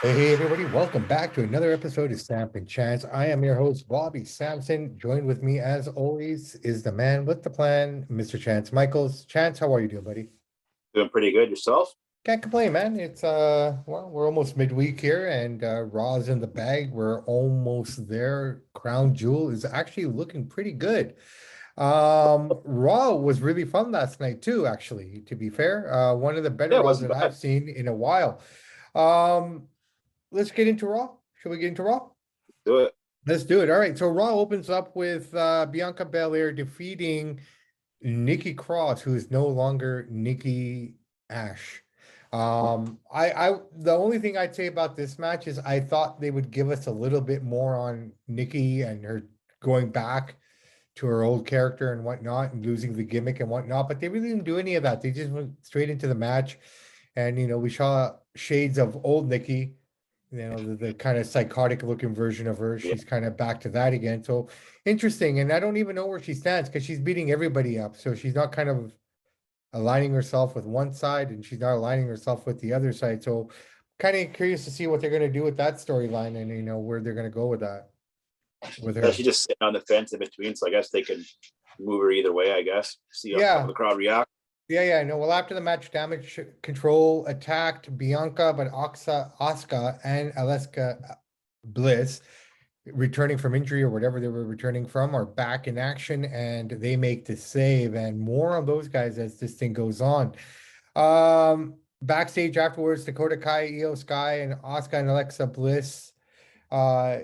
Hey everybody, welcome back to another episode of Samp&Chance. I am your host, Bobby Sampson. Joined with me as always is the man with the plan, Mr. Chance Michaels. Chance, how are you doing, buddy? Doing pretty good yourself? Can't complain, man. It's well, we're almost midweek here and Raw's in the bag. We're almost there. Crown Jewel is actually looking pretty good. Raw was really fun last night too, actually, to be fair. One of the better Yeah, it Raws wasn't that I've bad. seen in a while. Um, let's get into Raw. Should we get into Raw? Do it. Let's do it. All right. So Raw opens up with Bianca Belair defeating Nikki Cross, who is no longer Nikki Ash. The only thing I'd say about this match is I thought they would give us a little bit more on Nikki and her going back to her old character and whatnot and losing the gimmick and whatnot, but they really didn't do any of that. They just went straight into the match. And we saw shades of old Nikki, the kind of psychotic looking version of her. Yeah. She's kind of back to that again. So interesting. And I don't even know where she stands because she's beating everybody up. So she's not kind of aligning herself with one side and she's not aligning herself with the other side. So kind of curious to see what they're going to do with that storyline and where they're going to go with that with Yeah, her. she just sitting on the fence in between, so I guess they can move her either way, I guess. See how Yeah. the crowd react. Yeah, I know. Well, after the match, Damage Control attacked Bianca, but Asuka and Alexa Bliss, returning from injury or whatever they were returning from, are back in action, and they make the save. And more on those guys as this thing goes on. Backstage afterwards, Dakota Kai, Io Sky, and Asuka and Alexa Bliss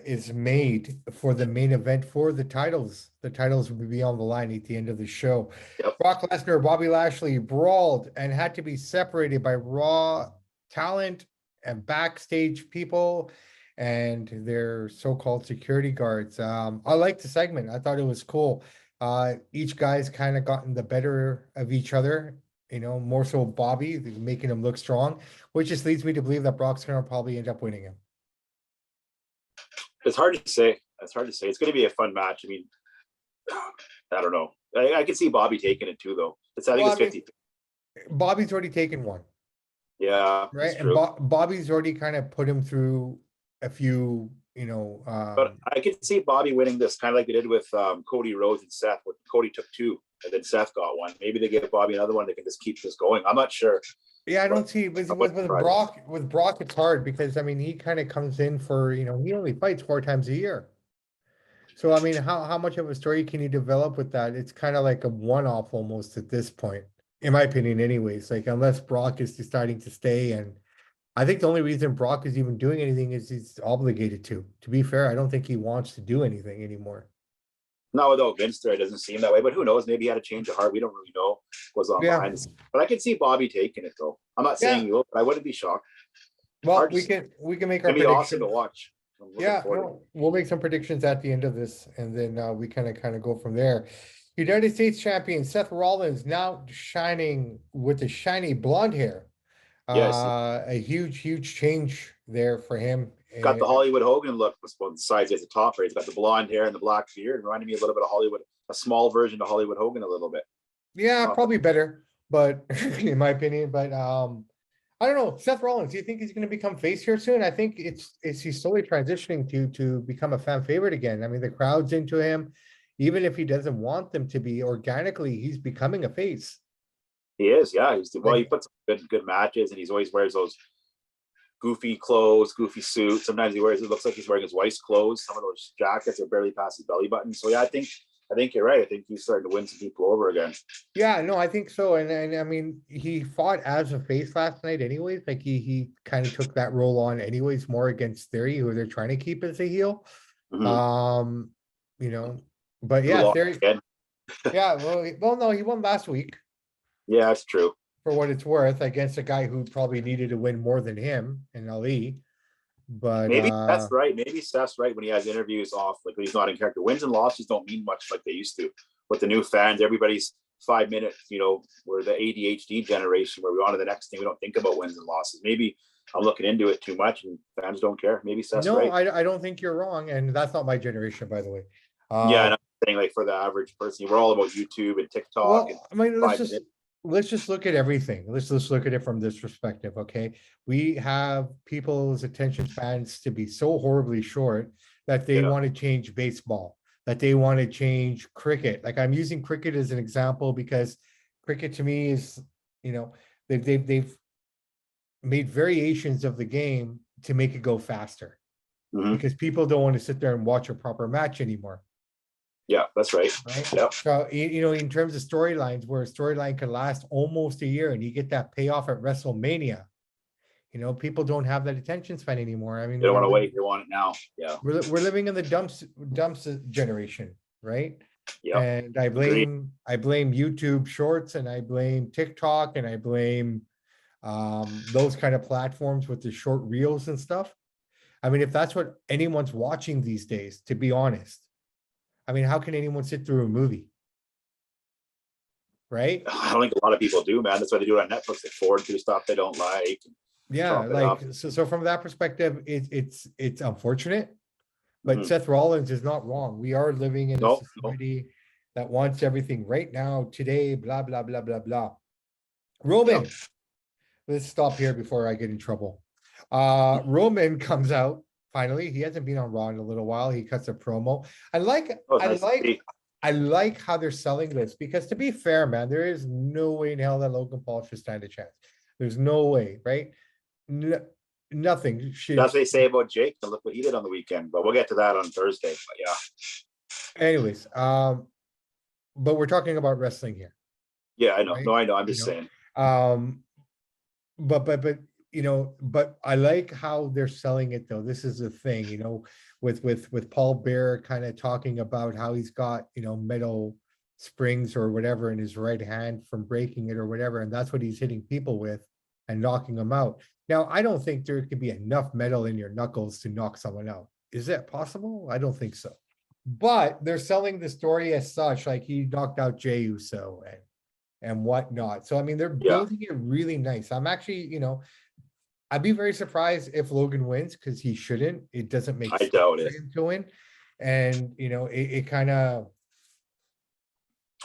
is made for the main event for the titles. The titles will be on the line at the end of the show. Yep. Brock Lesnar, Bobby Lashley brawled and had to be separated by Raw talent and backstage people and their so-called security guards. I liked the segment. I thought it was cool. Each guy's kind of gotten the better of each other. More so Bobby, making him look strong, which just leads me to believe that Brock's going to probably end up winning him. It's hard to say. It's hard to say. It's going to be a fun match. I mean, I don't know. I can see Bobby taking it too, though. I think it's 50. Bobby's already taken one. Yeah, right. And Bobby's already kind of put him through a few, but I can see Bobby winning this, kind of like they did with Cody Rhodes and Seth. Where Cody took two, and then Seth got one. Maybe they give Bobby another one. They can just keep this going. I'm not sure. Yeah, I don't see with Brock. With Brock, it's hard because I mean he kind of comes in for he only fights 4 times a year. So I mean, how much of a story can you develop with that? It's kind of like a one-off almost at this point, in my opinion. Anyways, like unless Brock is deciding to stay, and I think the only reason Brock is even doing anything is he's obligated to. To be fair, I don't think he wants to do anything anymore. Not without Vince there, it doesn't seem that way, but who knows? Maybe he had a change of heart. We don't really know what's on behind the scenes. But I can see Bobby taking it though. I'm not saying you will, but I wouldn't be shocked. Well, we can make our predictions. Awesome to watch. Yeah, we'll make some predictions at the end of this, and then we kind of go from there. United States champion Seth Rollins now shining with the shiny blonde hair. Yes, a huge change there for him. Got the Hollywood Hogan look, besides at the top, right? He's got the blonde hair and the black beard, reminding me a little bit of Hollywood, a small version of Hollywood Hogan a little bit. Yeah, probably better, but in my opinion, but I don't know. Seth Rollins, do you think he's going to become face here soon? I think it's he's slowly transitioning to become a fan favorite again. I mean, the crowd's into him, even if he doesn't want them to be. Organically, he's becoming a face. He is, yeah. He puts good matches, and he's always wears those goofy clothes, goofy suits. Sometimes he wears, it looks like he's wearing his wife's clothes. Some of those jackets are barely past his belly button. So yeah, I think you're right. I think he's starting to win some people over again. Yeah, no, I think so. And I mean, he fought as a face last night anyways. Like he kind of took that role on anyways, more against Theory, who they're trying to keep as a heel. Mm-hmm. But yeah, Theory. Yeah, well, no, he won last week. Yeah, that's true. For what it's worth, against a guy who probably needed to win more than him in Ali. But maybe that's right. Maybe Seth's right when he has interviews off, like when he's not in character. Wins and losses don't mean much like they used to. With the new fans, everybody's 5 minutes, we're the ADHD generation where we on to the next thing. We don't think about wins and losses. Maybe I'm looking into it too much and fans don't care. Maybe Seth's right. No, I don't think you're wrong. And that's not my generation, by the way. Yeah, and I'm saying like for the average person, we're all about YouTube and TikTok. Well, I mean, let's just look at everything. Let's look at it from this perspective, okay? We have people's attention spans to be so horribly short that they Yeah. want to change baseball, that they want to change cricket. Like I'm using cricket as an example because cricket to me is, you know, they've made variations of the game to make it go faster Mhm. because people don't want to sit there and watch a proper match anymore. Yeah, that's right. Right. Yep. So, you know, in terms of storylines, where a storyline could last almost a year and you get that payoff at WrestleMania, you know, people don't have that attention span anymore. I mean, They don't want to wait. They want it now. Yeah. we're living in the dumps generation, right? Yep. And Agreed. I blame YouTube Shorts and I blame TikTok and I blame those kind of platforms with the short reels and stuff. I mean, if that's what anyone's watching these days, to be honest, I mean, how can anyone sit through a movie? Right? I don't think a lot of people do, man. That's why they do it on Netflix. They forward through stuff they don't like. Yeah, Chop it up. like so from that perspective, it's unfortunate, but Mhm. Seth Rollins is not wrong. We are living in a No, society that wants everything right now, today, blah, blah, blah, blah, blah. Roman, Yep. let's stop here before I get in trouble. Roman comes out finally. He hasn't been on Raw in a little while. He cuts a promo. I like Oh, it's I nice to like see. I like how they're selling this because to be fair, man, there is no way in hell that Logan Paul should stand a chance. There's no way, right? No, nothing should. That's what they say about Jake. And look what he did on the weekend. But we'll get to that on Thursday. But yeah. Anyways, but we're talking about wrestling here, Yeah, I know. right? No, I know. I'm You just saying. know, but you know, but I like how they're selling it though. This is the thing, you know, with Paul Bear kind of talking about how he's got, you know, metal springs or whatever in his right hand from breaking it or whatever, and that's what he's hitting people with and knocking them out. Now, I don't think there could be enough metal in your knuckles to knock someone out. Is that possible? I don't think so. But they're selling the story as such, like he knocked out Jey Uso and whatnot. So I mean, they're Yeah. building it really nice. I'm actually, you know, I'd be very surprised if Logan wins because he shouldn't. It doesn't make I sense doubt for it. him to win. And you know, it kind of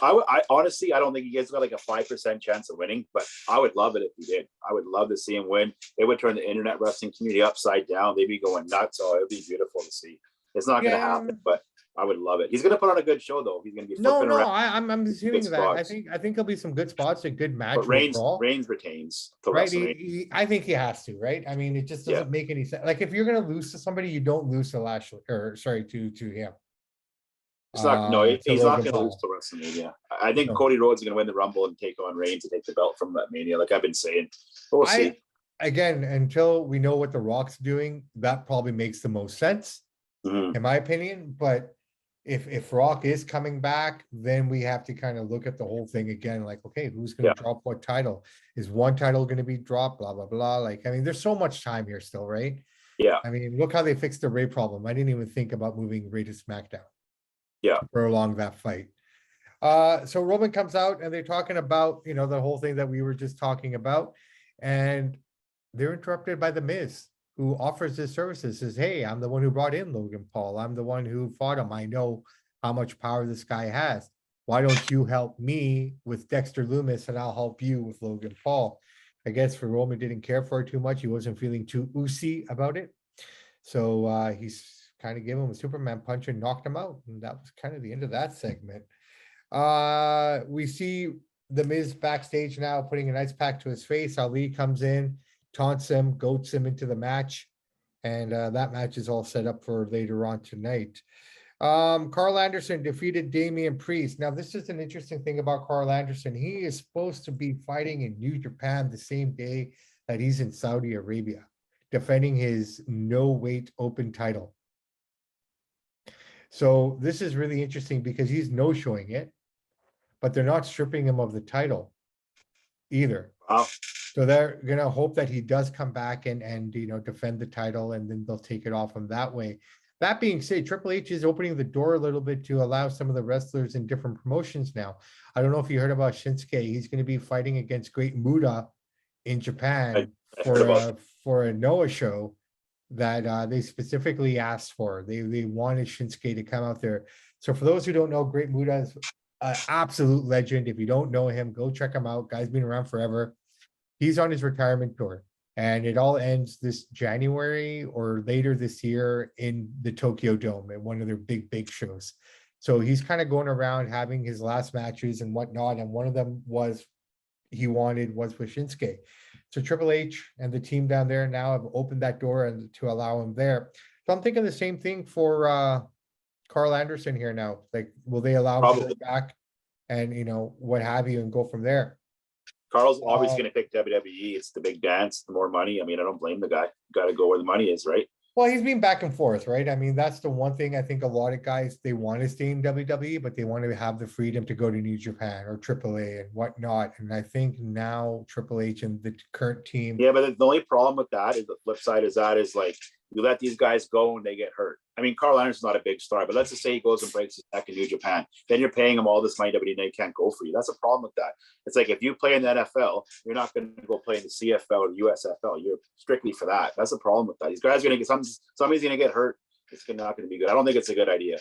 I honestly, I don't think he has got like a 5% chance of winning, but I would love it if he did. I would love to see him win. It would turn the internet wrestling community upside down. They'd be going nuts. Oh, it'd be beautiful to see. It's not going to yeah. happen, but I would love it. He's going to put on a good show, though. He's going to be No, flipping no, around I'm good assuming that. spots. I think there'll be some good spots, a good match But Reigns overall. retains to Right. WrestleMania. I think he has to, right? I mean, it just doesn't make any sense. Like if you're gonna lose to somebody, you don't lose to Lashley or sorry, to him. It's not. No, To he's not Logan going to lose Paul. to WrestleMania. I think No. Cody Rhodes is going to win the Rumble and take on Reigns to take the belt from that Mania, like I've been saying. But we'll see. Again, until we know what The Rock's doing, that probably makes the most sense, Mhm. in my opinion. But if Rock is coming back, then we have to kind of look at the whole thing again. Like, okay, who's going to drop what title? Is one title going to be dropped? Blah blah blah. Like, I mean, there's so much time here still, right? Yeah. I mean, look how they fixed the Ray problem. I didn't even think about moving Ray to SmackDown. Yeah. To prolong that fight. So Roman comes out and they're talking about, you know, the whole thing that we were just talking about, and they're interrupted by The Miz, who offers his services, says, hey, I'm the one who brought in Logan Paul. I'm the one who fought him. I know how much power this guy has. Why don't you help me with Dexter Lumis and I'll help you with Logan Paul? I guess for Roman didn't care for it too much. He wasn't feeling too oozy about it. So he's kind of gave him a Superman punch and knocked him out. And that was kind of the end of that segment. We see The Miz backstage now putting an ice pack to his face. Ali comes in, taunts him, goats him into the match. And that match is all set up for later on tonight. Carl Anderson defeated Damian Priest. Now, this is an interesting thing about Carl Anderson. He is supposed to be fighting in New Japan the same day that he's in Saudi Arabia, defending his no weight open title. So this is really interesting because he's no showing it, but they're not stripping him of the title either. Wow. So they're gonna hope that he does come back and you know defend the title, and then they'll take it off him that way. That being said, Triple H is opening the door a little bit to allow some of the wrestlers in different promotions now. I don't know if you heard about Shinsuke. He's going to be fighting against Great Muta in Japan for a Noah show that they specifically asked for. They wanted Shinsuke to come out there. So for those who don't know, Great Muta is an absolute legend. If you don't know him, go check him out. Guy's been around forever. He's on his retirement tour, and it all ends this January or later this year in the Tokyo Dome at one of their big shows. So he's kind of going around having his last matches and whatnot, and one of them was with Shinsuke. So Triple H and the team down there now have opened that door and to allow him there. So I'm thinking the same thing for Carl Anderson here now. Like, will they allow him to Probably. go back and what have you and go from there? Carl's obviously going to pick WWE. It's the big dance, the more money. I mean, I don't blame the guy. Got to go where the money is, right? Well, he's been back and forth, right? I mean, that's the one thing I think a lot of guys, they want to stay in WWE, but they want to have the freedom to go to New Japan or AAA and whatnot. And I think now Triple H and the current team. Yeah, but the only problem with that is the flip side is like you let these guys go and they get hurt. I mean, Carl Anderson's not a big star, but let's just say he goes and breaks his neck in New Japan. Then you're paying him all this money, WWE can't go for you. That's a problem with that. It's like if you play in the NFL, you're not going to go play in the CFL or USFL. You're strictly for that. That's a problem with that. These guys are going to get somebody's going to get hurt. It's not going to be good. I don't think it's a good idea.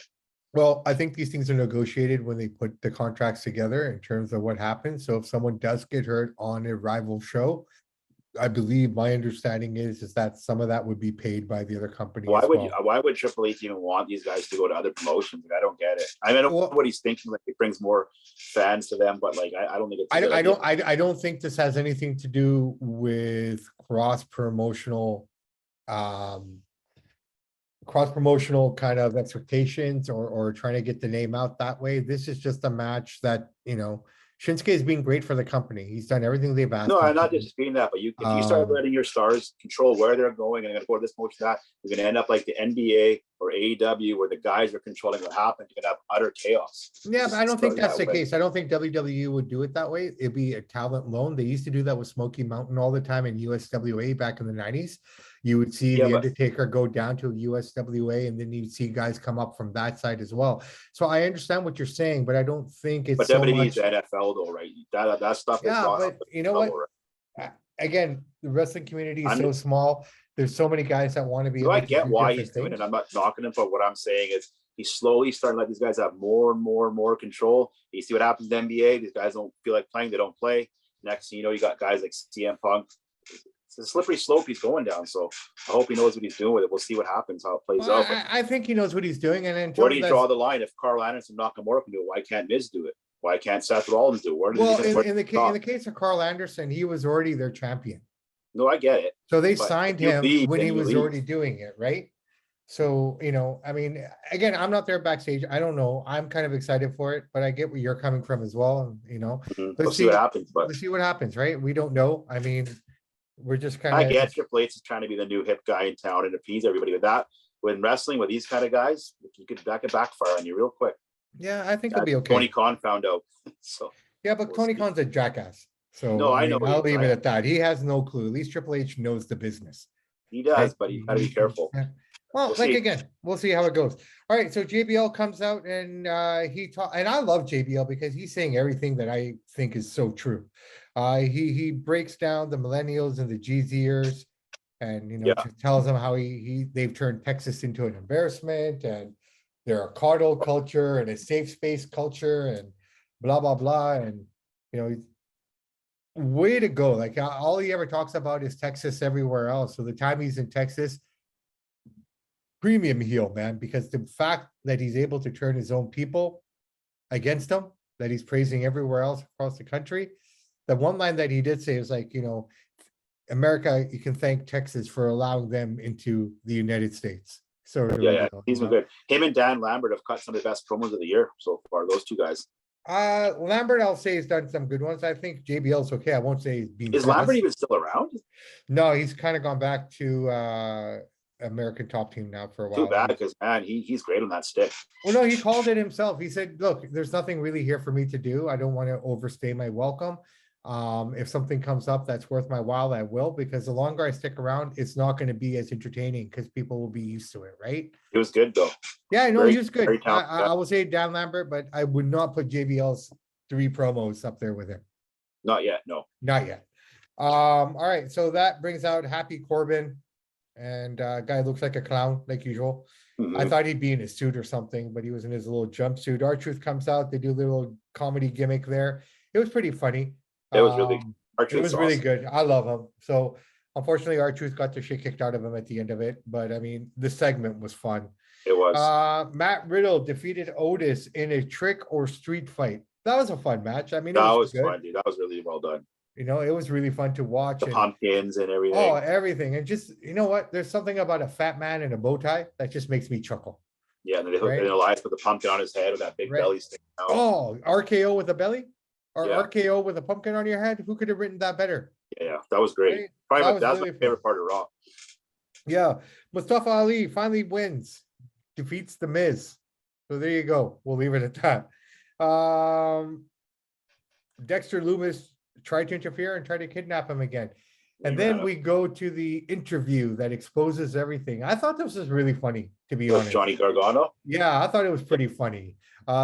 Well, I think these things are negotiated when they put the contracts together in terms of what happens. So if someone does get hurt on a rival show, I believe my understanding is that some of that would be paid by the other company. Why would Triple H even want these guys to go to other promotions? Like, I don't get it. I don't know what he's thinking. Like, it brings more fans to them, but like I don't think it's. I don't think this has anything to do with cross promotional kind of expectations or trying to get the name out that way. This is just a match that Shinsuke has been great for the company. He's done everything they've asked. No, I'm not disputing that, but if you start letting your stars control where they're going and they're going to go to this motion, that you're going to end up like the NBA or AEW, where the guys are controlling what happens. You're going to have utter chaos. Yeah, but I don't think that's the case. I don't think WWE would do it that way. It'd be a talent loan. They used to do that with Smoky Mountain all the time in USWA back in the 90s. You would see the Undertaker go down to USWA, and then you'd see guys come up from that side as well. So I understand what you're saying, but I don't think it's. But WWE's the NFL, though, right? That stuff. Yeah, but you know what? Again, the wrestling community is so small. There's so many guys that want to be. I get why he's doing it. I'm not knocking him, but what I'm saying is he's slowly starting to let these guys have more and more control. You see what happens in the NBA. These guys don't feel like playing. They don't play. Next thing you know, you got guys like CM Punk. It's a slippery slope he's going down. So I hope he knows what he's doing with it. We'll see what happens, how it plays out. I think he knows what he's doing. And then where do you draw the line? If Carl Anderson and Nakamura can do it, why can't Miz do it? Why can't Seth Rollins do it? In the case of Carl Anderson, he was already their champion. No, I get it. So they signed him when he was already doing it, right? So, I mean, again, I'm not there backstage. I don't know. I'm kind of excited for it, but I get where you're coming from as well. Let's see what happens. But let's see what happens, right? We don't know. I mean, we're just kind of. I get Triple H is trying to be the new hip guy in town and appease everybody with that. When wrestling with these kind of guys, that could backfire on you real quick. Yeah, I think it'll be okay. Tony Khan found out. So yeah, but Tony Khan's a jackass. So no, I know. I'll leave it at that. He has no clue. At least Triple H knows the business. He does, but you got to be careful. Yeah. Well, again, we'll see how it goes. All right, so JBL comes out and and I love JBL because he's saying everything that I think is so true. He breaks down the millennials and the G-Zers, and just tells them how they've turned Texas into an embarrassment, and they're a coddle culture and a safe space culture, and blah blah blah, and way to go. Like, all he ever talks about is Texas everywhere else. So the time he's in Texas, premium heel, man, because the fact that he's able to turn his own people against him, that he's praising everywhere else across the country. The one line that he did say was like, America, you can thank Texas for allowing them into the United States. So he's been good. Him and Dan Lambert have cut some of the best promos of the year so far. Those two guys. Lambert, I'll say, he's done some good ones. I think JBL's okay. I won't say he's been. Is Lambert even still around? No, he's kind of gone back to American Top Team now for a while. Too bad, because man, he's great on that stick. Well, no, he called it himself. He said, "Look, there's nothing really here for me to do. I don't want to overstay my welcome. If something comes up that's worth my while, I will, because the longer I stick around, it's not going to be as entertaining because people will be used to it, right?" It was good though. Yeah, I know he was good. I will say Dan Lambert, but I would not put JBL's 3 promos up there with him. Not yet, no. Not yet. All right, so that brings out Happy Corbin, and guy looks like a clown like usual. I thought he'd be in a suit or something, but he was in his little jumpsuit. R-Truth comes out, they do a little comedy gimmick there. It was pretty funny. It was really, It was really awesome. good. I love him. So unfortunately, R-Truth got the shit kicked out of him at the end of it. But I mean, the segment was fun. It was. Matt Riddle defeated Otis in a trick or street fight. That was a fun match. I mean, it That was was good. fun, dude. That was really well done. You know, it was really fun to watch. The And pumpkins and everything. oh, everything. And just, you know what? There's something about a fat man in a bow tie that just makes me chuckle. Yeah, and then Right. and Elias put the pumpkin on his head with that big Right. belly sticking out. Oh, RKO with a belly? Or Yeah. RKO with a pumpkin on your head? Who could have written that better? Yeah, that was great. Right? Probably That was that's really my fun. favorite part of Raw. Yeah. Mustafa Ali finally wins, defeats the Miz. So there you go. We'll leave it at that. Dexter Loomis tried to interfere and tried to kidnap him again. And then we go to the interview that exposes everything. I thought this was really funny, to be honest. Johnny Gargano. Yeah, I thought it was pretty funny.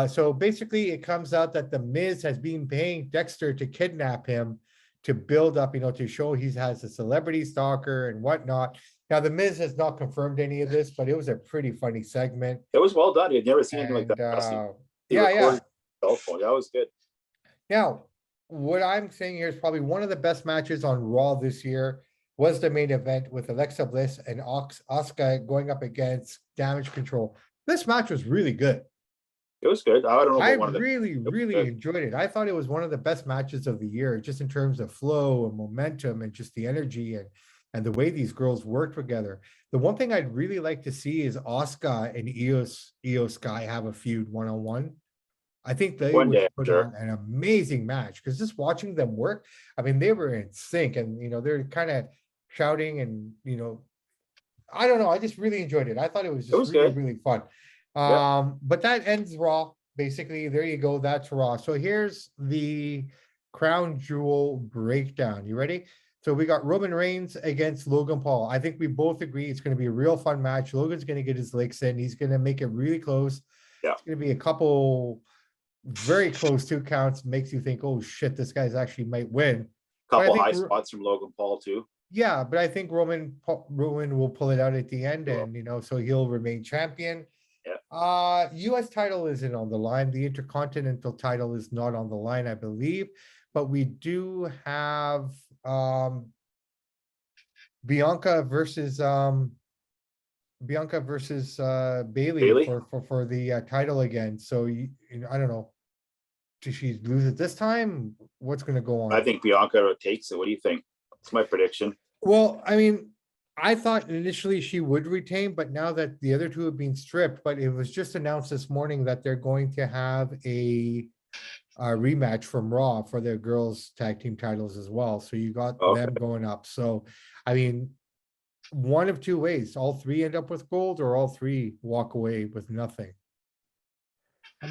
So basically, it comes out that the Miz has been paying Dexter to kidnap him to build up, you know, to show he has a celebrity stalker and whatnot. Now, the Miz has not confirmed any of this, but it was a pretty funny segment. It was well done. You'd never seen anything like And, that. yeah. Cell phone. That was good. Now, what I'm saying here is probably one of the best matches on Raw this year was the main event with Alexa Bliss and Asuka going up against Damage Control. This match was really good. It was good. I don't know. I One of the, really enjoyed it. I thought it was one of the best matches of the year, just in terms of flow and momentum and just the energy and the way these girls work together. The one thing I'd really like to see is Asuka and Io Sky have a feud one-on-one. I think they One would day, put sure. on an amazing match, because just watching them work, I mean, they were in sync, and you know, they're kind of shouting, and you know, I don't know. I just really enjoyed it. I thought it was just really, good. really fun. But that ends Raw. Basically, there you go. That's Raw. So here's the Crown Jewel breakdown. You ready? So we got Roman Reigns against Logan Paul. I think we both agree it's going to be a real fun match. Logan's going to get his licks in. He's going to make it really close. Yeah. It's going to be a couple very close 2 counts. Makes you think, oh shit, this guy's actually might win. Couple high spots from Logan Paul too. Yeah, but I think Roman will pull it out at the end, and you know, so he'll remain champion. Yeah. US title isn't on the line. The Intercontinental title is not on the line, I believe. But we do have Bianca versus Bailey for the title again. So I don't know. Does she lose it this time? What's going to go on? I think Bianca takes it. What do you think? That's my prediction. Well, I mean, I thought initially she would retain, but now that the other two have been stripped, but it was just announced this morning that they're going to have a rematch from Raw for their girls tag team titles as well. So you got them going up. So, I mean, one of 2 ways: all 3 end up with gold, or all 3 walk away with nothing.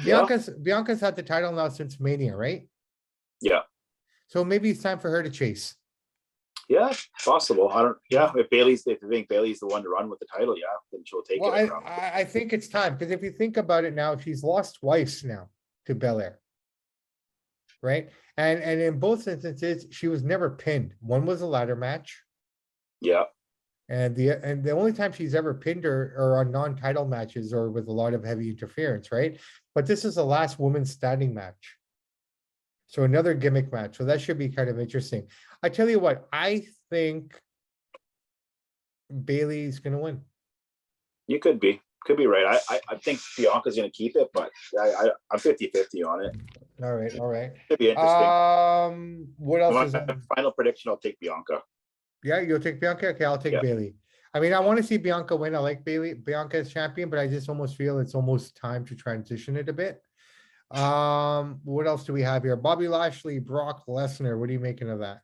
Bianca's had the title now since Mania, right? Yeah. So maybe it's time for her to chase. Yeah, possible. If you think Bailey's the one to run with the title, yeah, then she'll take it. Well, I think it's time, because if you think about it now, she's lost twice now to Belair. Right? And in both instances, she was never pinned. One was a ladder match. Yeah. And the only time she's ever pinned her are on non-title matches or with a lot of heavy interference, right? But this is the last woman standing match. So another gimmick match. So that should be kind of interesting. I tell you what, I think Bailey's going to win. You could be right. I think Bianca's going to keep it, but I'm 50-50 on it. All right. Could be interesting. What else is on? Final prediction? I'll take Bianca. Yeah, you'll take Bianca? Okay, I'll take Bailey. I mean, I want to see Bianca win. I like Bianca as champion, but I just almost feel it's almost time to transition it a bit. What else do we have here? Bobby Lashley, Brock Lesnar. What are you making of that?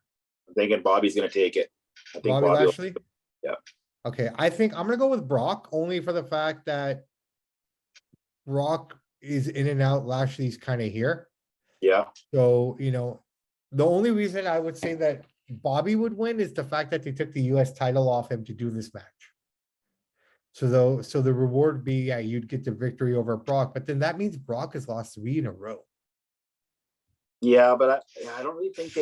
I'm thinking Bobby's going to take it. I think Bobby Lashley? Yeah. Okay, I think I'm going to go with Brock, only for the fact that Brock is in and out. Lashley's kind of here. Yeah. So, you know, the only reason I would say that Bobby would win is the fact that they took the US title off him to do this match. So the reward would be, yeah, you'd get the victory over Brock, but then that means Brock has lost 3 in a row. Yeah, but I don't really think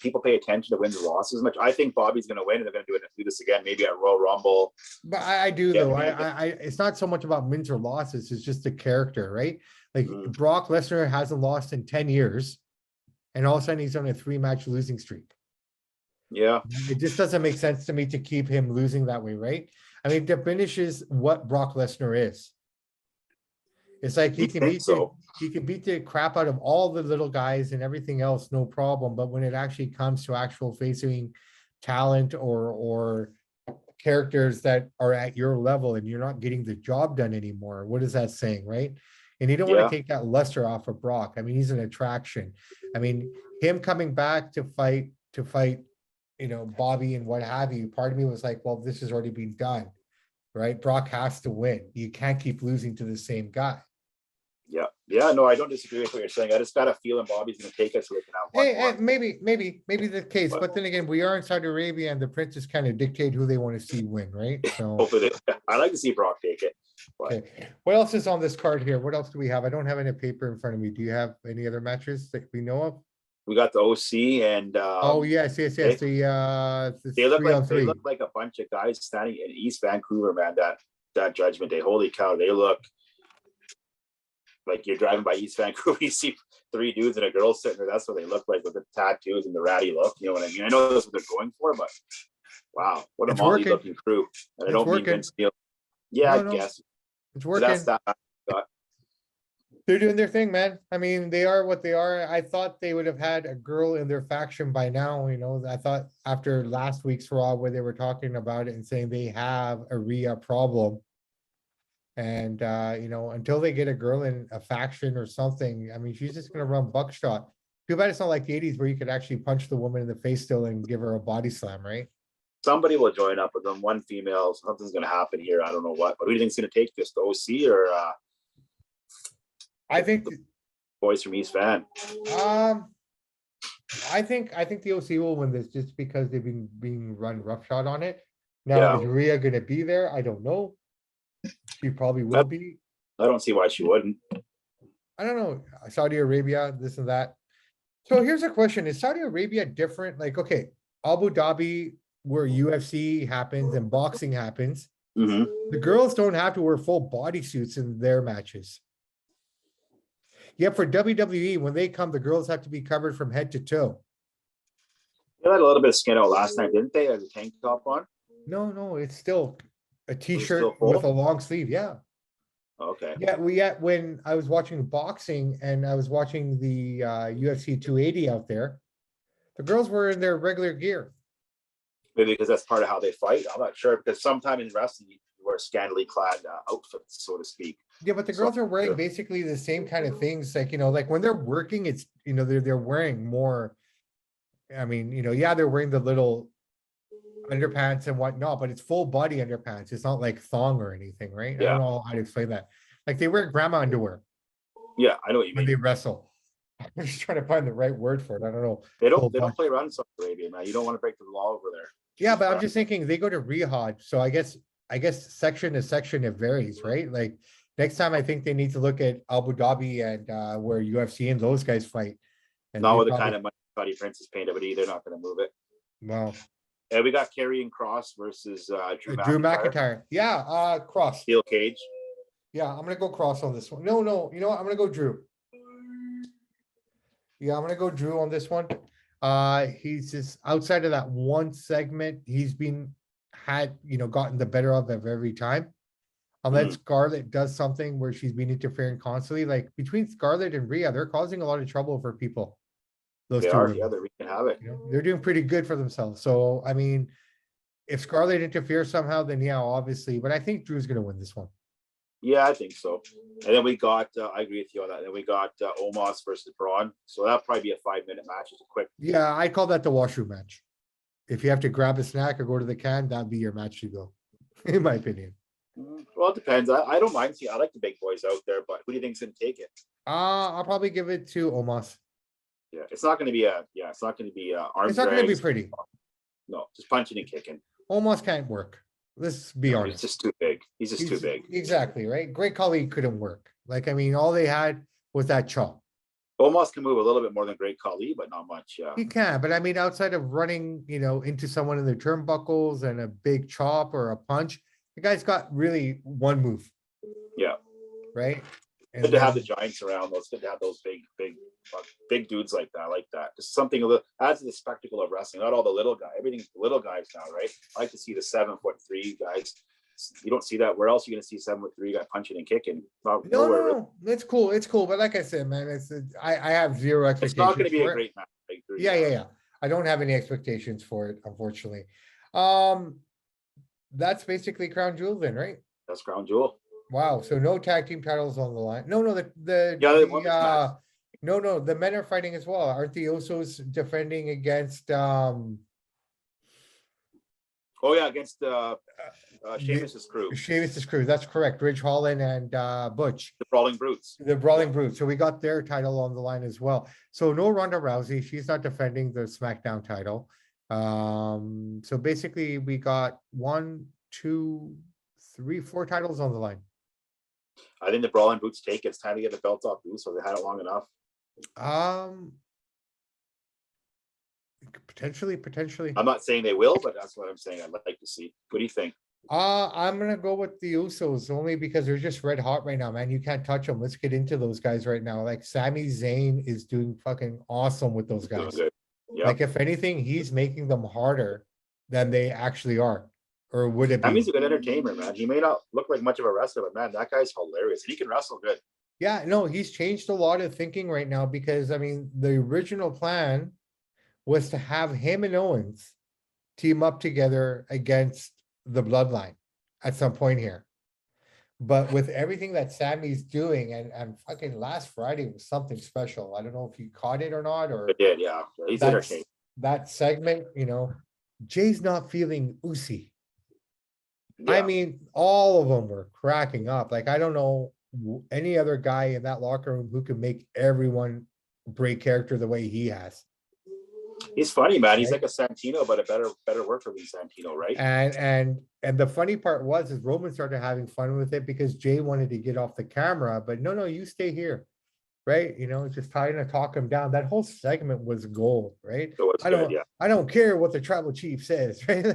people pay attention to wins and losses as much. I think Bobby's going to win, and they're going to do this again, maybe at Royal Rumble. But I do Yeah, though. It's not so much about wins or losses. It's just the character, right? Like Mhm. Brock Lesnar hasn't lost in 10 years, and all of a sudden he's on a 3-match losing streak. Yeah, It just doesn't make sense to me to keep him losing that way, right? I mean, it diminishes what Brock Lesnar is. It's like you think so? he can beat the crap out of all the little guys and everything else, no problem. But when it actually comes to actual facing talent or characters that are at your level and you're not getting the job done anymore, what is that saying, right? And you don't want to Yeah, take that luster off of Brock. I mean, he's an attraction. I mean, him coming back to fight, Bobby and what have you. Part of me was like, well, this has already been done, right? Brock has to win. You can't keep losing to the same guy. yeah, yeah. No, I don't disagree with what you're saying. I just got a feeling Bobby's going to take it so they can have one more. Hey, maybe the case, but then again, we are in Saudi Arabia, and the princes kind of dictate who they want to see win, right? So, Hopefully, I like to see Brock take it. But okay, what else is on this card here? What else do we have? I don't have any paper in front of me. Do you have any other matches that we know of? we got the OC, and Oh, yes. they, The they look three on like three. a bunch of guys standing in East Vancouver, man. That Judgment Day, holy cow, they look like you're driving by East Vancouver, you see 3 dudes and a girl sitting there. That's what they look like with the tattoos and the ratty look. You know what I mean? I know that's what they're going for, but wow, what a It's motley working. looking crew. And I It's don't mean working. Vince Neil. Yeah, I No, guess it's that's working. that. They're doing their thing, man. I mean, they are what they are. I thought they would have had a girl in their faction by now. I thought after last week's Raw where they were talking about it and saying they have a Rhea problem. And until they get a girl in a faction or something, I mean, she's just gonna run buckshot. Too bad it's not like the 80s where you could actually punch the woman in the face still and give her a body slam, right? Somebody will join up with them. One female, something's going to happen here. I don't know what, but who do you think's going to take this? The OC or I think the boys from East Van? um I think the OC will win this just because they've been being run roughshod on it. Now, Yeah, is Rhea gonna be there? I don't know. She probably will be. I don't see why she wouldn't. I don't know. Saudi Arabia, this and that. So here's a question. Is Saudi Arabia different? Like, okay, Abu Dhabi, where UFC happens and boxing happens, Mm-hmm. the girls don't have to wear full bodysuits in their matches. Yet for WWE, when they come, the girls have to be covered from head to toe. They had a little bit of skin out last night, didn't they? As a tank top on. No, it's still a It was t-shirt still with a full. long sleeve. Yeah. Okay. Yeah, when I was watching boxing and I was watching the UFC 280 out there, the girls were in their regular gear. Maybe because that's part of how they fight. I'm not sure because sometimes in wrestling you wear scantily clad outfits, so to speak. Yeah, but the So girls are wearing basically the same kind of things. Like when they're working, it's they're wearing more. I mean, yeah, they're wearing the little underpants and whatnot, but it's full body underpants. It's not like thong or anything, right? I don't yeah, know how to explain that. Like they wear grandma underwear yeah, I know what you when mean. they wrestle. I'm just trying to find the right word for it. I don't know. They Full don't body. play around in Saudi Arabia, man. You don't want to break the law over there. Yeah, but I'm just thinking they go to Riyadh, so I guess section to section it varies, right? Like next time I think they need to look at Abu Dhabi and where UFC and those guys fight. And Not they with the kind probably of money Saudi Prince is paying, but they're not going to move it. well And we got Karrion Cross versus Drew Drew McIntyre. McIntyre. Yeah, Cross. Steel cage. Yeah, I'm gonna go Cross on this one. No, you know what? I'm gonna go Drew. Yeah, I'm gonna go Drew on this one. He's just outside of that one segment, he's gotten the better of every time. Unless Scarlett does something where she's been interfering constantly, like between Scarlett and Rhea, they're causing a lot of trouble for people. Those They two are. women, Yeah, they can have it. they're doing pretty good for themselves. So I mean, if Scarlett interferes somehow, then yeah, obviously. But I think Drew's gonna win this one. Yeah, I think so. And then we got, I agree with you on that. Then we got Omos versus Braun. So that'll probably be a 5-minute match. It's a quick. Yeah, I call that the washroom match. If you have to grab a snack or go to the can, that'd be your match to go, in my opinion. Well, it depends. I don't mind seeing. I like the big boys out there, but who do you think's going to take it? I'll probably give it to Omos. Yeah, it's not going to be it's not going to be arm It's not going to be drags. pretty. No, just punching and kicking. Omos can't work. Let's be honest. He's just too big. He's just too big. Exactly, right? Great colleague couldn't work. Like, I mean, all they had was that chop. Almost can move a little bit more than Great Khali, but not much. Yeah. He can, but I mean, outside of running, into someone in the turnbuckles and a big chop or a punch, the guy's got really one move, Yeah. right? Good to have the giants around. It's good to have those big dudes like that. I like that. Just something a little adds to the spectacle of wrestling. Not all the little guys. Everything's little guys now, right? I like to see the 7'3" guys. You don't see that. Where else are you going to see 7'3" guy punching and kicking? No, it's cool. It's cool. But like I said, man, I have zero expectations. It's not going to be a for it. great match. Yeah. I don't have any expectations for it, unfortunately. That's basically Crown Jewel then, right? That's Crown Jewel. Wow. So no tag team titles on the line. No, the men are fighting as well. Aren't the Usos defending against against Sheamus's crew. Sheamus's crew. That's correct. Ridge Holland and Butch. The Brawling Brutes. The Brawling Brutes. So we got their title on the line as well. So no Ronda Rousey. She's not defending the SmackDown title. So basically we got 1, 2, 3, 4 titles on the line. I think the Brawling Brutes take it. It's time to get the belt off Boots, so they had it long enough. Potentially. I'm not saying they will, but that's what I'm saying. I'd like to see. What do you think? I'm gonna go with the Usos only because they're just red hot right now, man. You can't touch them. Let's get into those guys right now. Like Sami Zayn is doing fucking awesome with those guys. Yep. Like if anything, he's making them harder than they actually are. Or would it be? Sami's a good entertainer, man. He may not look like much of a wrestler, but man, that guy's hilarious. He can wrestle good. Yeah, no, he's changed a lot of thinking right now because I mean the original plan was to have him and Owens team up together against the Bloodline at some point here. But with everything that Sammy's doing, and fucking last Friday was something special. I don't know if you caught it or not, or it did, yeah. He's entertaining. That segment, Jay's not feeling oozy. Yeah. I mean, all of them were cracking up. Like, I don't know any other guy in that locker room who can make everyone break character the way he has. He's funny, man. He's like a Santino, but a better worker than Santino, right? And the funny part is Roman started having fun with it because Jay wanted to get off the camera, but no, you stay here, right? Just trying to talk him down. That whole segment was gold, right? I don't care what the tribal chief says, right?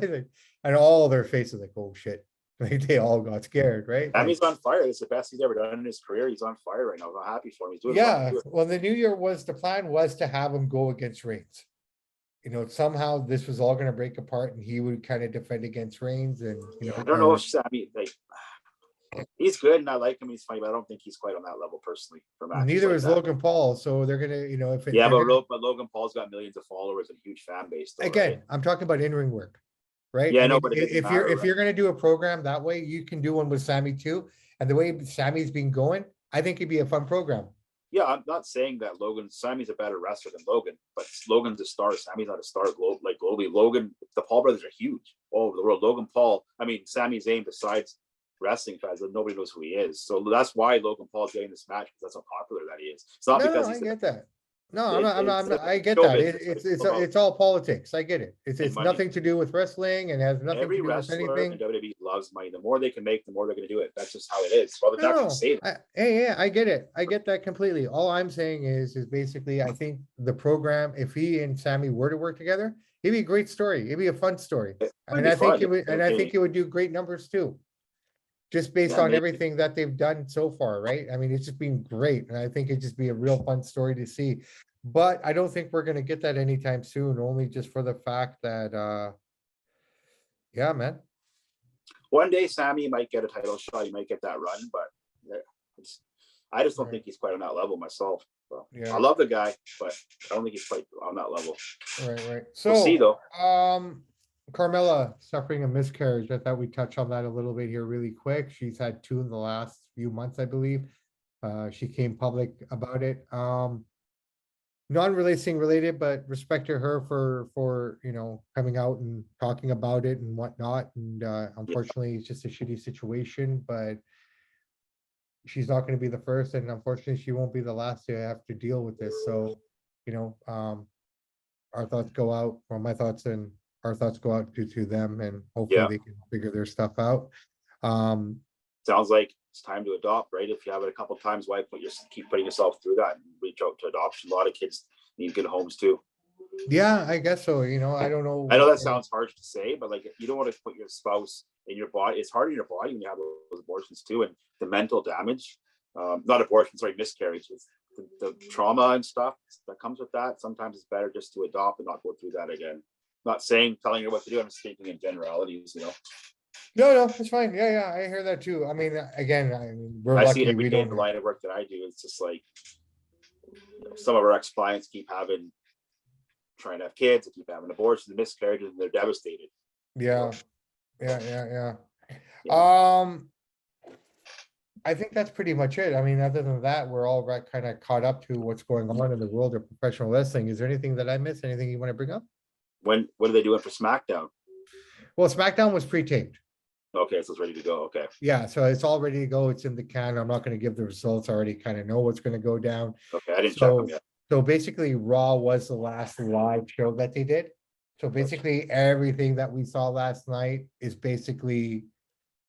And all their faces like, oh shit. Like they all got scared, right? And he's on fire. It's the best he's ever done in his career. He's on fire right now. I'm happy for him. He's doing well, the New Year the plan was to have him go against Reigns. Somehow this was all going to break apart and he would kind of defend against Reigns. And, I don't know if Sammy, he's good and I like him. He's funny, but I don't think he's quite on that level personally. Neither is Logan Paul. So they're going to, but Logan Paul's got millions of followers and a huge fan base. Though, again, right? I'm talking about in-ring work, right? Yeah, but if you're going to do a program that way, you can do one with Sammy too. And the way Sammy's been going, I think it'd be a fun program. Yeah, I'm not saying that Sammy's a better wrestler than Logan, but Logan's a star. Sammy's not a star globally. Logan, the Paul brothers are huge all over the world. Sami Zayn, besides wrestling fans, nobody knows who he is. So that's why Logan Paul's getting this match, because that's how popular that he is. It's not because I get that. No, I'm not. I get that. It's all politics. I get it. It's nothing to do with wrestling and has nothing to do with anything. And WWE loves money. The more they can make, the more they're going to do it. That's just how it is. Well, they're not going to say that. I get it. I get that completely. All I'm saying is basically, I think the program, if he and Sammy were to work together, it'd be a great story. It'd be a fun story, and I think it would do great numbers too. Just based on everything that they've done so far, right? I mean, it's just been great. And I think it'd just be a real fun story to see. But I don't think we're going to get that anytime soon, only just for the fact that, yeah, man. One day, Sammy might get a title shot. He might get that run, but I just don't think he's quite on that level myself. So, I love the guy, but I don't think he's quite on that level. Right. So, we'll see, though. Carmella suffering a miscarriage. I thought we'd touch on that a little bit here really quick. She's had 2 in the last few months, I believe. She came public about it. Non-racing related, but respect to her for coming out and talking about it and whatnot. And unfortunately, it's just a shitty situation, but she's not going to be the first, and unfortunately, she won't be the last to have to deal with this. So, our thoughts go out, or my thoughts and our thoughts go out to them, and hopefully they can figure their stuff out. Sounds like it's time to adopt, right? If you have it a couple of times, why keep putting yourself through that and reach out to adoption? A lot of kids need good homes too. Yeah, I guess so. I don't know. I know that sounds harsh to say, but like you don't want to put your spouse in your body. It's hard in your body when you have those abortions too, and the mental damage. Not abortion, sorry, miscarriage. It's the trauma and stuff that comes with that. Sometimes it's better just to adopt and not go through that again. Not telling her what to do. I'm just speaking in generalities, No, it's fine. Yeah, I hear that too. I mean, again, we're I see it lucky every we day in don't. the line of work that I do. It's just like some of our ex-clients keep trying to have kids, they keep having abortions and miscarriages, and they're devastated. Yeah. Yeah. I think that's pretty much it. I mean, other than that, we're all kind of caught up to what's going on in the world of professional wrestling. Is there anything that I missed? Anything you want to bring up? What are they doing for SmackDown? Well, SmackDown was pre-taped. Okay, so it's ready to go. Okay. Yeah, so it's all ready to go. It's in the can. I'm not going to give the results. I already kind of know what's going to go down. Okay, I didn't check them yet. So basically, Raw was the last live show that they did. So basically, everything that we saw last night is basically,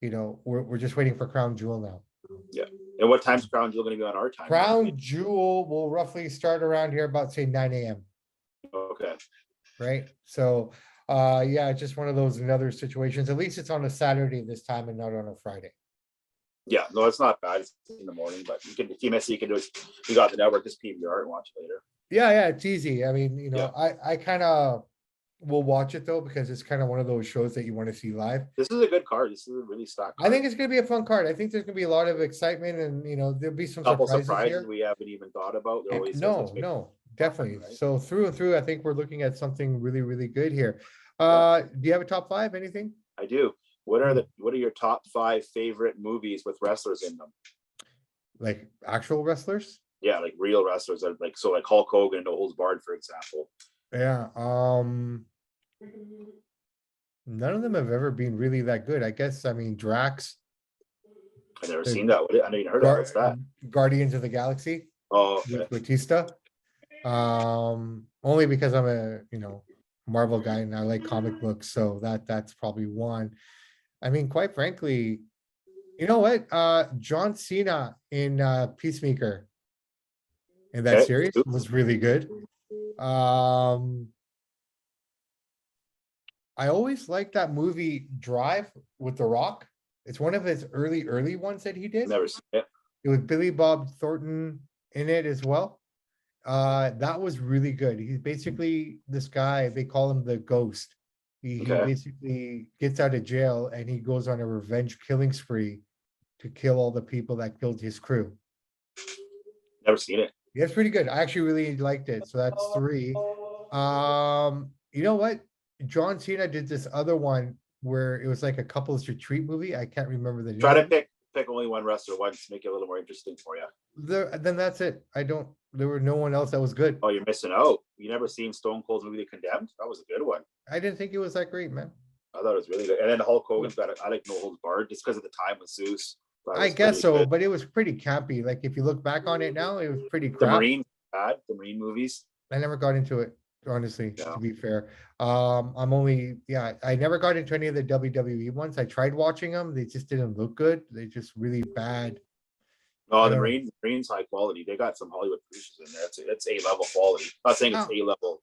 we're just waiting for Crown Jewel now. Yeah. And what time's Crown Jewel going to be on our time? Crown Jewel will roughly start around here about, say, 9 a.m. Okay. Right. So, yeah, just one of those another situations. At least it's on a Saturday this time and not on a Friday. Yeah, no, it's not bad. It's in the morning, but if you miss it, you can do it. You got the network, just PVR and watch it later. Yeah, it's easy. I mean, Yeah. I kind of will watch it though, because it's kind of one of those shows that you want to see live. This is a good card. This is a really stacked card. I think it's going to be a fun card. I think there's going to be a lot of excitement, and there'll be some couple surprises here. we haven't even thought about. No, definitely. Right? So through and through, I think we're looking at something really, really good here. Do you have a top 5? Anything? I do. What are your top 5 favorite movies with wrestlers in them? Like actual wrestlers? Yeah, like real wrestlers, like Hulk Hogan and No Holds Barred, for example. Yeah. None of them have ever been really that good. I guess. I mean, Drax. I've never seen that. I didn't heard of what's that? Guardians of the Galaxy. Oh, okay. With Batista. Only because I'm a Marvel guy and I like comic books, so that's probably one. I mean, quite frankly, you know what? John Cena in Peacemaker in that series was really good. I always liked that movie Drive with The Rock. It's one of his early ones that he did. Never seen it. It was Billy Bob Thornton in it as well. That was really good. He's basically this guy, they call him the Ghost. He basically gets out of jail and he goes on a revenge killing spree to kill all the people that killed his crew. Never seen it. Yeah, it's pretty good. I actually really liked it. So that's 3. You know what? John Cena did this other one where it was like a couples retreat movie. I can't remember the name. Try to pick only one wrestler once, make it a little more interesting for you. Then that's it. There were no one else that was good. Oh, you're missing out. You never seen Stone Cold's movie The Condemned? That was a good one. I didn't think it was that great, man. I thought it was really good. And then Hulk Hogan's I like No Holds Barred just because of the time with Zeus. I guess so, but it was pretty campy. Like if you look back on it now, it was pretty crap. The Marine movies. I never got into it, honestly, to be fair. I never got into any of the WWE ones. I tried watching them. They just didn't look good. They're just really bad. Oh, the Marines high quality. They got some Hollywood producers in there. It's A-level quality. I'm not saying it's A-level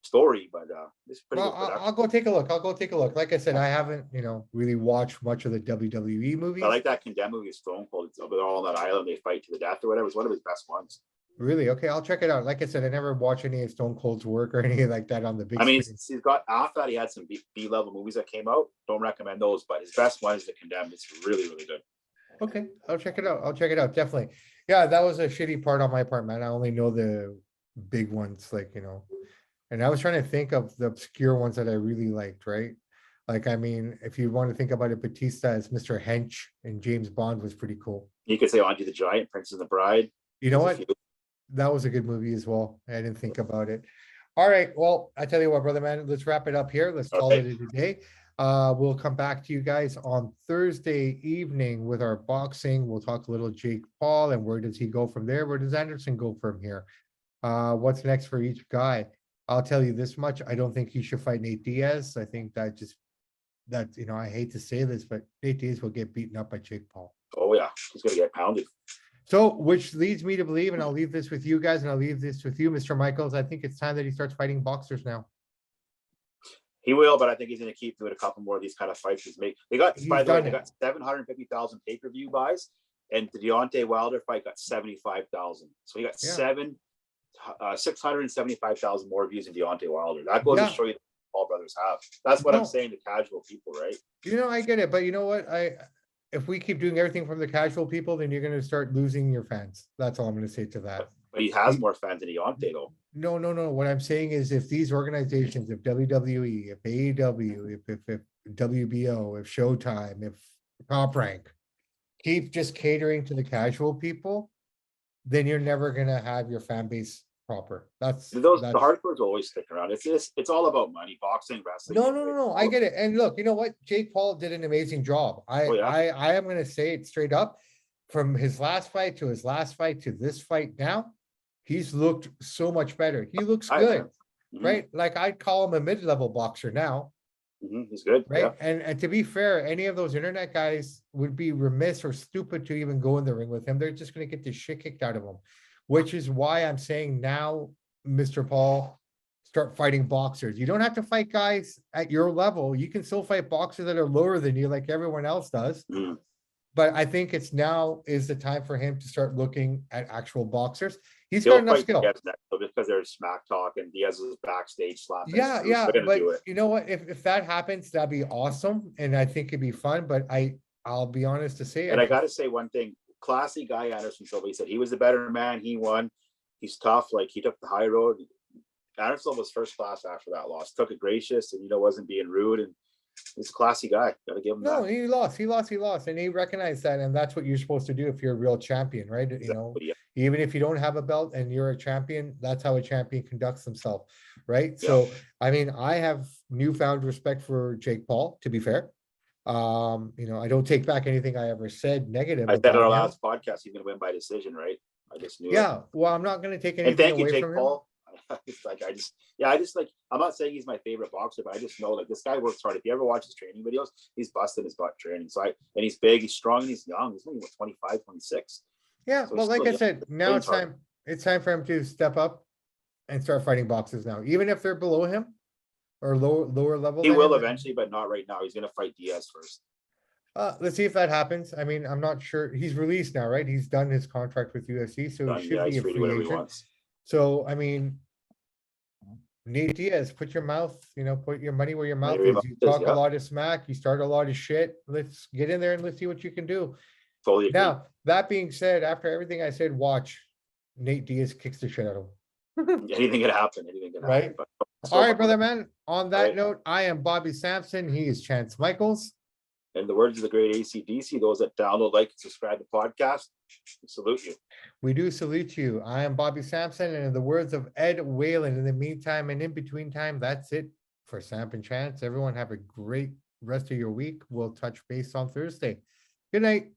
story, but it's pretty good production. I'll go take a look. Like I said, I haven't, really watched much of the WWE movies. I like that Condemned movie, Stone Cold. They're all on that island. They fight to the death or whatever. It's one of his best ones. Really? Okay, I'll check it out. Like I said, I never watched any of Stone Cold's work or anything like that on the big screen. He's got, after that, he had some B-level movies that came out. Don't recommend those, but his best one is The Condemned. It's really, really good. Okay, I'll check it out. Definitely. Yeah, that was a shitty part on my part, man. I only know the big ones, and I was trying to think of the obscure ones that I really liked, right? Like, I mean, if you want to think about it, Batista as Mr. Hench and James Bond was pretty cool. You could say Andre the Giant, Princess and the Bride. You know what? That was a good movie as well. I didn't think about it. All right. Well, I tell you what, brother, man, let's wrap it up here. Let's call it a day. We'll come back to you guys on Thursday evening with our boxing. We'll talk a little Jake Paul and where does he go from there? Where does Anderson go from here? What's next for each guy? I'll tell you this much. I don't think he should fight Nate Diaz. I think I hate to say this, but Nate Diaz will get beaten up by Jake Paul. Oh yeah, he's gonna get pounded. So, which leads me to believe, and I'll leave this with you guys, and I'll leave this with you, Mr. Michaels. I think it's time that he starts fighting boxers now. He will, but I think he's gonna keep doing a couple more of these kind of fights. They got, He's by the way, done they it. got 750,000 pay-per-view buys, and the Deontay Wilder fight got 75,000. So he got Yeah. 675,000 more views than Deontay Wilder. That goes to Yeah. show you that all brothers have. That's what I'm No, saying to casual people, right? I get it, but you know what? If we keep doing everything from the casual people, then you're gonna start losing your fans. That's all I'm gonna say to that. But he has He- more fans than Deontay, though. No, no, no. What I'm saying is if these organizations, if WWE, if AEW, if WBO, if Showtime, if Top Rank, keep just catering to the casual people, then you're never gonna have your fan base proper. That's The that's hardcores always stick around. It's all about money, boxing, wrestling. no, no, no, no. I get it. And look, you know what? Jake Paul did an amazing job. Oh, yeah. I am gonna say it straight up. From his last fight to his last fight to this fight now, he's looked so much better. He looks good, right? Like I'd call him a mid-level boxer now, He's good, right? yeah. And to be fair, any of those internet guys would be remiss or stupid to even go in the ring with him. They're just gonna get the shit kicked out of them, which is why I'm saying now, Mr. Paul, start fighting boxers. You don't have to fight guys at your level. You can still fight boxers that are lower than you, like everyone else does. Mhm. But I think it's now is the time for him to start looking at actual boxers. He's got He'll enough fight skill. Diaz next, though, just because there's smack talk and Diaz is backstage slapping. Yeah, Screws. yeah, They're gonna but do it. you know what? If that happens, that'd be awesome, and I think it'd be fun. But I'll be honest to say, And I got to say one thing: classy guy Anderson Silva. He said he was the better man. He won. He's tough. Like he took the high road. Anderson Silva was first class after that loss. Took it gracious and wasn't being rude. And he's a classy guy. Got to give him no, that. he lost, and he recognized that, and that's what you're supposed to do if you're a real champion, right? Exactly, yeah. Even if you don't have a belt and you're a champion, that's how a champion conducts himself, right? So, I mean, I have newfound respect for Jake Paul, to be fair. I don't take back anything I ever said negative I said on our about him. last podcast he's going to win by decision, right? I just knew it. Yeah, well, I'm not going to take And anything thank you, away Jake from him. Paul. I'm not saying he's my favorite boxer, but I just know like this guy works hard. If you ever watch his training videos, he's busting his butt training. And he's big, he's strong, and he's young. He's only 25, 26. Yeah, So well, he's like still I said, now trains hard. it's time for him to step up and start fighting boxers now, even if they're below him or lower level. He than will him. eventually, but not right now. He's going to fight Diaz first. Let's see if that happens. I mean, I'm not sure. He's released now, right? He's done his contract with UFC, so he should be He's a free to do free whatever he agent. wants. So, I mean, Nate Diaz, put your money where your mouth is. You talk a lot of smack, you start a lot of shit. Let's get in there and let's see what you can do. Totally agree. Now, that being said, after everything I said, watch Nate Diaz kicks the shit out of him. Anything can happen. Right? All right, brother, man. On that note, I am Bobby Sampson. He is Chance Michaels. In the words of the great AC/DC, those that download, like, and subscribe to the podcast, we salute you. We do salute you. I am Bobby Sampson, and in the words of Ed Whalen, in the meantime and in between time, that's it for Samp&Chance. Everyone have a great rest of your week. We'll touch base on Thursday. Good night.